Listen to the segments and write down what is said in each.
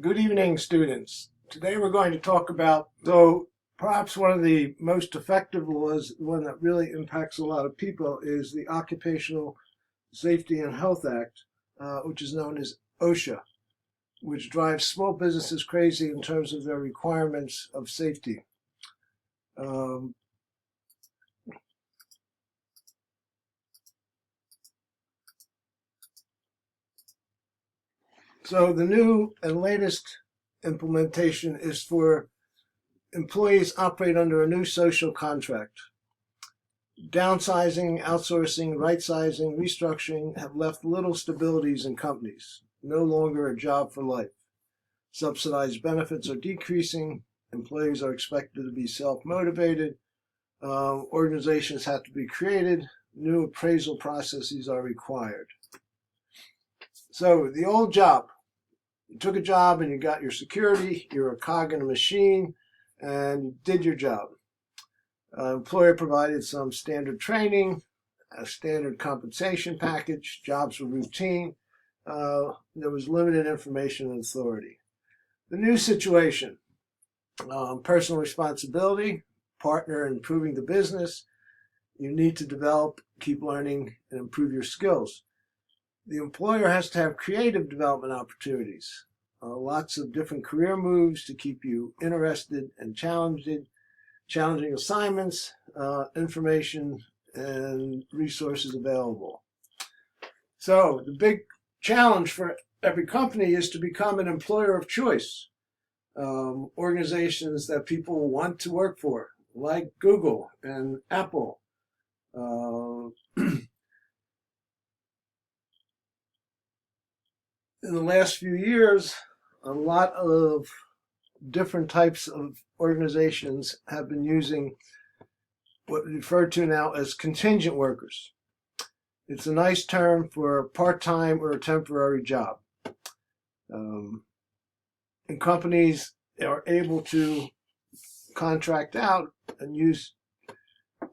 Good evening, students. Today we're going to talk about, though perhaps one of the most effective laws, one that really impacts a lot of people, is the Occupational Safety and Health Act, which is known as OSHA, which drives small businesses crazy in terms of their requirements of safety. So the new and latest implementation is for employees operate under a new social contract. Downsizing, outsourcing, right-sizing, restructuring have left little stabilities in companies. No longer a job for life. Subsidized benefits are decreasing. Employees are expected to be self-motivated. Organizations have to be created. New appraisal processes are required. So the old job, you took a job and you got your security, you're a cog in a machine, and you did your job. Employer provided some standard training, a standard compensation package, jobs were routine, there was limited information and authority. The new situation, personal responsibility, partner in improving the business, you need to develop, keep learning, and improve your skills. The employer has to have creative development opportunities, lots of different career moves to keep you interested and challenging assignments, information, and resources available. So the big challenge for every company is to become an employer of choice. Organizations that people want to work for, like Google and Apple. In the last few years, a lot of different types of organizations have been using what we refer to now as contingent workers. It's a nice term for a part-time or a temporary job. And companies are able to contract out and use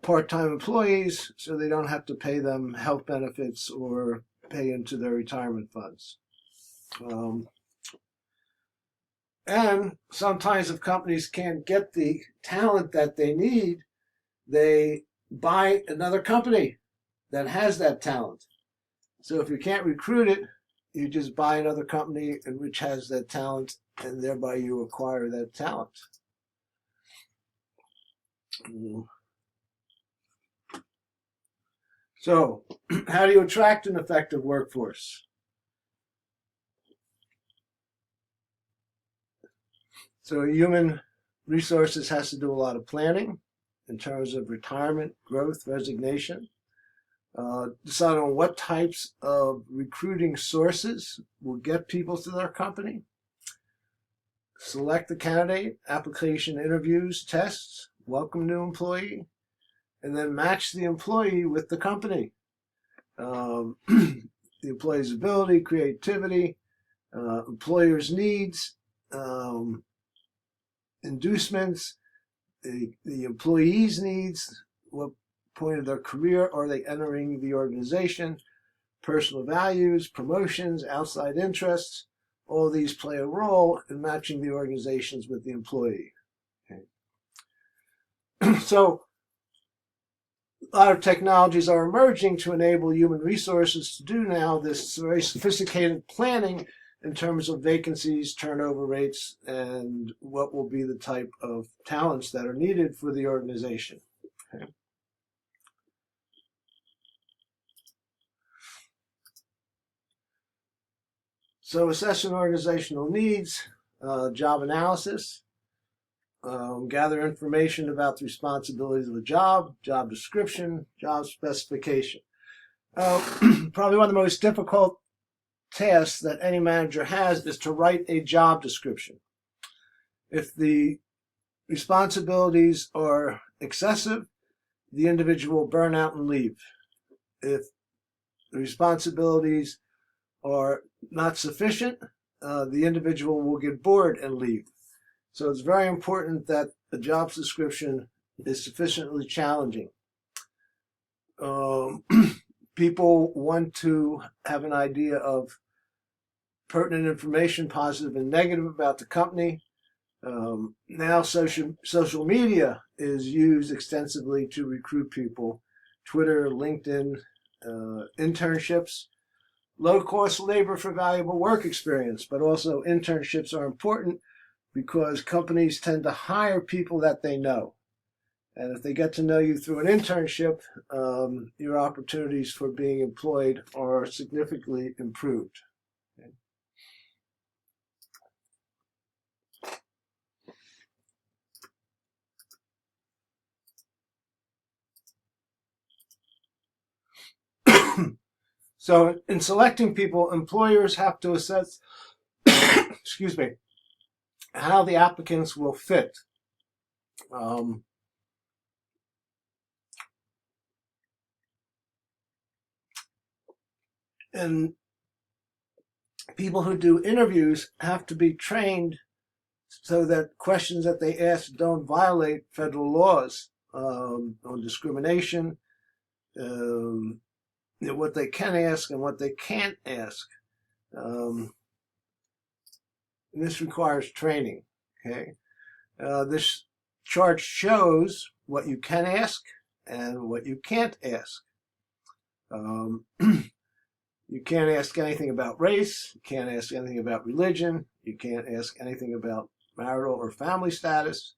part-time employees so they don't have to pay them health benefits or pay into their retirement funds. And sometimes if companies can't get the talent that they need, they buy another company that has that talent. So if you can't recruit it, you just buy another company which has that talent, and thereby you acquire that talent. So how do you attract an effective workforce? So human resources has to do a lot of planning in terms of retirement, growth, resignation. Decide on what types of recruiting sources will get people to their company. Select the candidate, application, interviews, tests, welcome new employee, and then match the employee with the company. The employee's ability, creativity, employer's needs, inducements, the employee's needs, what point of their career are they entering the organization, personal values, promotions, outside interests, all these play a role in matching the organizations with the employee. Okay. So a lot of technologies are emerging to enable human resources to do now this very sophisticated planning in terms of vacancies, turnover rates, and what will be the type of talents that are needed for the organization. Okay. So assessing organizational needs, job analysis, gather information about the responsibilities of the job, job description, job specification. Probably one of the most difficult tasks that any manager has is to write a job description. If the responsibilities are excessive, the individual will burn out and leave. If the responsibilities are not sufficient, the individual will get bored and leave. So it's very important that the job description is sufficiently challenging. People want to have an idea of pertinent information, positive and negative, about the company. Now social media is used extensively to recruit people. Twitter, LinkedIn, internships, low-cost labor for valuable work experience, but also internships are important because companies tend to hire people that they know. And if they get to know you through an internship, your opportunities for being employed are significantly improved. Okay. So in selecting people, employers have to assess, excuse me, how the applicants will fit. And people who do interviews have to be trained so that questions that they ask don't violate federal laws on discrimination, what they can ask and what they can't ask. This requires training. Okay, this chart shows what you can ask and what you can't ask. You can't ask anything about race. You can't ask anything about religion. You can't ask anything about marital or family status.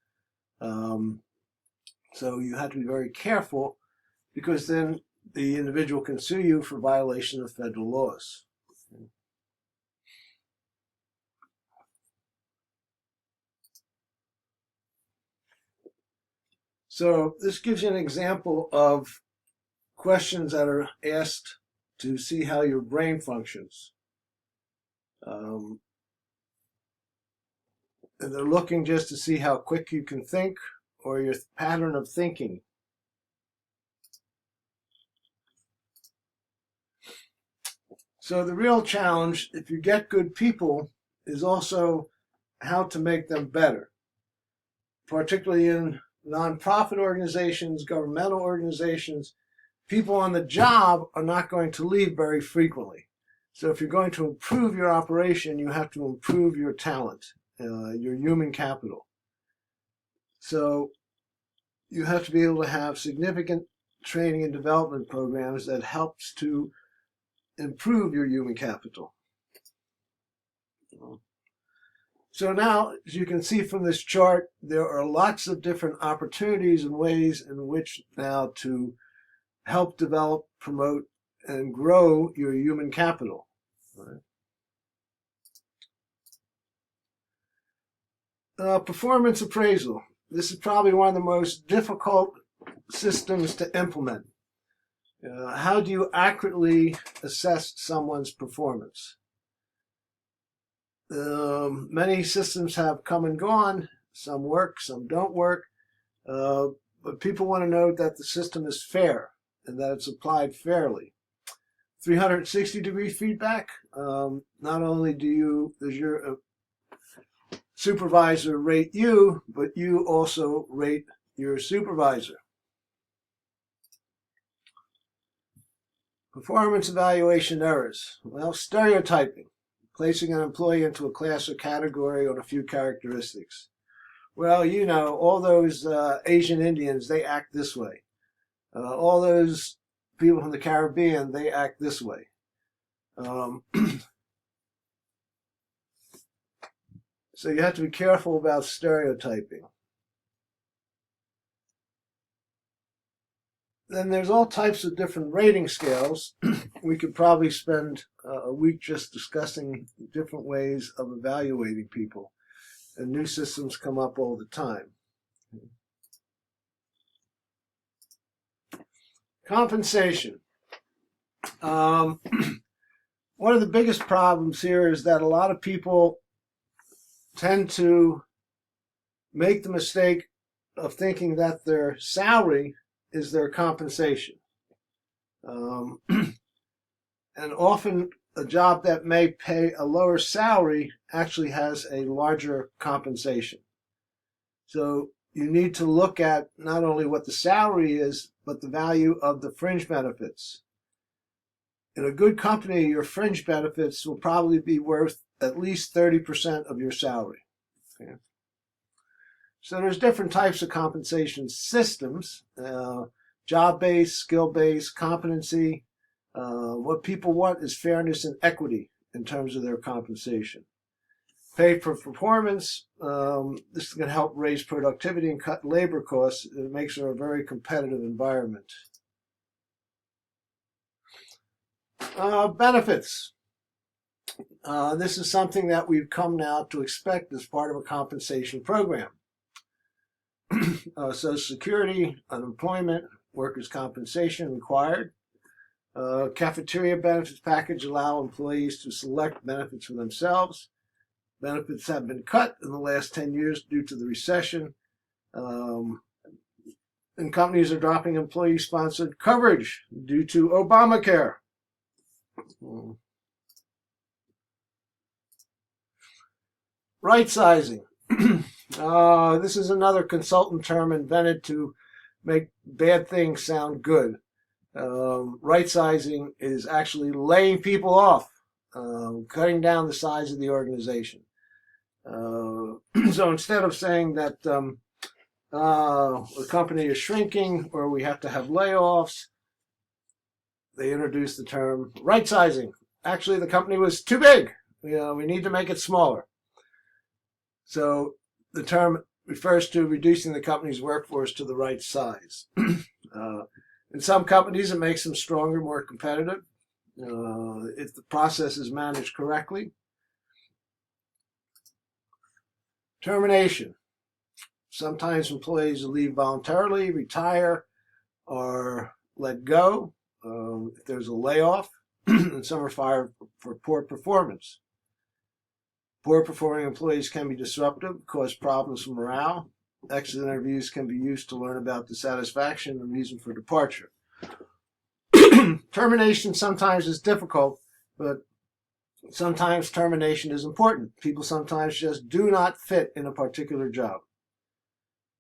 So you have to be very careful, because then the individual can sue you for violation of federal laws. So this gives you an example of questions that are asked to see how your brain functions. And they're looking just to see how quick you can think or your pattern of thinking. So the real challenge, if you get good people, is also how to make them better, particularly in nonprofit organizations, governmental organizations. People on the job are not going to leave very frequently. So if you're going to improve your operation, you have to improve your talent, your human capital. So you have to be able to have significant training and development programs that helps to improve your human capital. So now, as you can see from this chart, there are lots of different opportunities and ways in which now to help develop, promote, and grow your human capital. Performance appraisal. This is probably one of the most difficult systems to implement. How do you accurately assess someone's performance? Many systems have come and gone. Some work, some don't work. But people want to know that the system is fair and that it's applied fairly. 360-degree feedback. Not only does your supervisor rate you, but you also rate your supervisor. Performance evaluation errors. Well, stereotyping. Placing an employee into a class or category on a few characteristics. Well, you know, all those Asian Indians, they act this way. All those people from the Caribbean, they act this way. So you have to be careful about stereotyping. Then there's all types of different rating scales. We could probably spend a week just discussing different ways of evaluating people. And new systems come up all the time. Compensation. One of the biggest problems here is that a lot of people tend to make the mistake of thinking that their salary is their compensation. And often a job that may pay a lower salary actually has a larger compensation. So you need to look at not only what the salary is, but the value of the fringe benefits. In a good company, your fringe benefits will probably be worth at least 30% of your salary. Okay? So there's different types of compensation systems, job-based, skill-based, competency. What people want is fairness and equity in terms of their compensation. Pay for performance, this is going to help raise productivity and cut labor costs. It makes it a very competitive environment. Benefits. This is something that we've come now to expect as part of a compensation program. Social Security, unemployment, workers' compensation required. Cafeteria benefits package allow employees to select benefits for themselves. Benefits have been cut in the last 10 years due to the recession. And companies are dropping employee-sponsored coverage due to Obamacare. Right sizing. This is another consultant term invented to make bad things sound good. Right sizing is actually laying people off, cutting down the size of the organization. So instead of saying that the company is shrinking or we have to have layoffs, they introduced the term right sizing. Actually, the company was too big. We need to make it smaller. So the term refers to reducing the company's workforce to the right size. In some companies, it makes them stronger, more competitive, if the process is managed correctly. Termination. Sometimes employees leave voluntarily, retire, or let go if there's a layoff, and some are fired for poor performance. Poor performing employees can be disruptive, cause problems for morale. Exit interviews can be used to learn about dissatisfaction and reason for departure. Termination sometimes is difficult, but sometimes termination is important. People sometimes just do not fit in a particular job.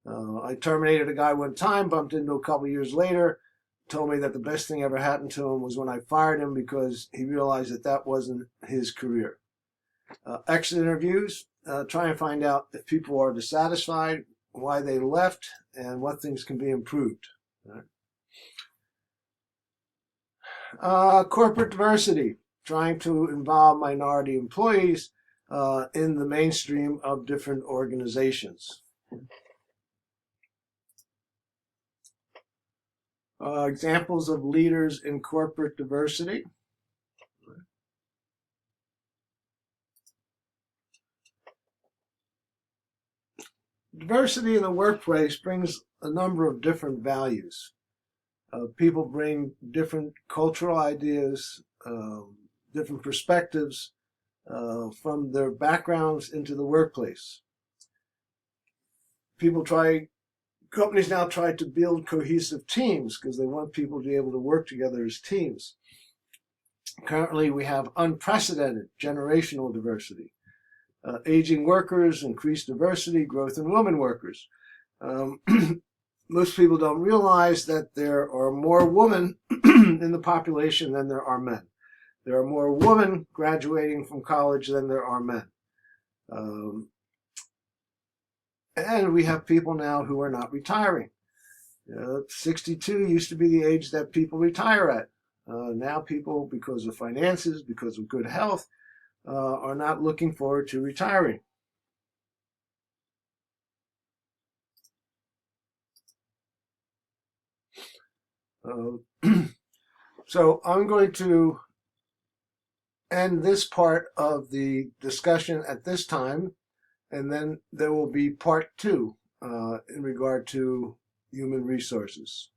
I terminated a guy one time, bumped into a couple years later, told me that the best thing ever happened to him was when I fired him because he realized that that wasn't his career. Exit interviews, try and find out if people are dissatisfied, why they left, and what things can be improved. Corporate diversity, trying to involve minority employees in the mainstream of different organizations. Examples of leaders in corporate diversity. Diversity in the workplace brings a number of different values. People bring different cultural ideas, different perspectives from their backgrounds into the workplace. Companies now try to build cohesive teams because they want people to be able to work together as teams. Currently, we have unprecedented generational diversity. Aging workers, increased diversity, growth in women workers. Most people don't realize that there are more women in the population than there are men. There are more women graduating from college than there are men. And we have people now who are not retiring. 62 used to be the age that people retire at. Now people, because of finances, because of good health, are not looking forward to retiring. So I'm going to end this part of the discussion at this time, and then there will be part 2 in regard to human resources.